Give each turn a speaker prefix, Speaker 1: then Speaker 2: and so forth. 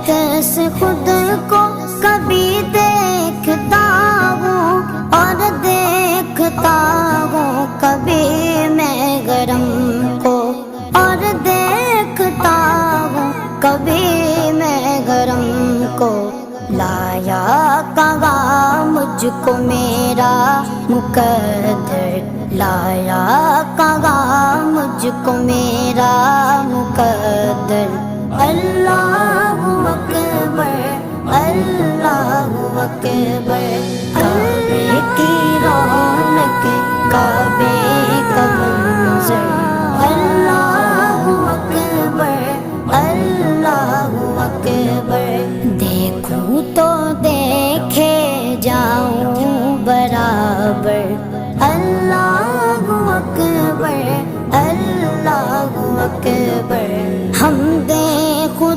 Speaker 1: कैसे खुद को कभी देखता हूँ और देखता हूँ कभी मैं गरम को, और देखता हूँ कभी मैं गरम को। लाया कहाँ मुझको मेरा मुकद्दर, लाया कहाँ मुझको मेरा मुकद्दर। अल्लाहु अकबर, अल्लाहु अकबर।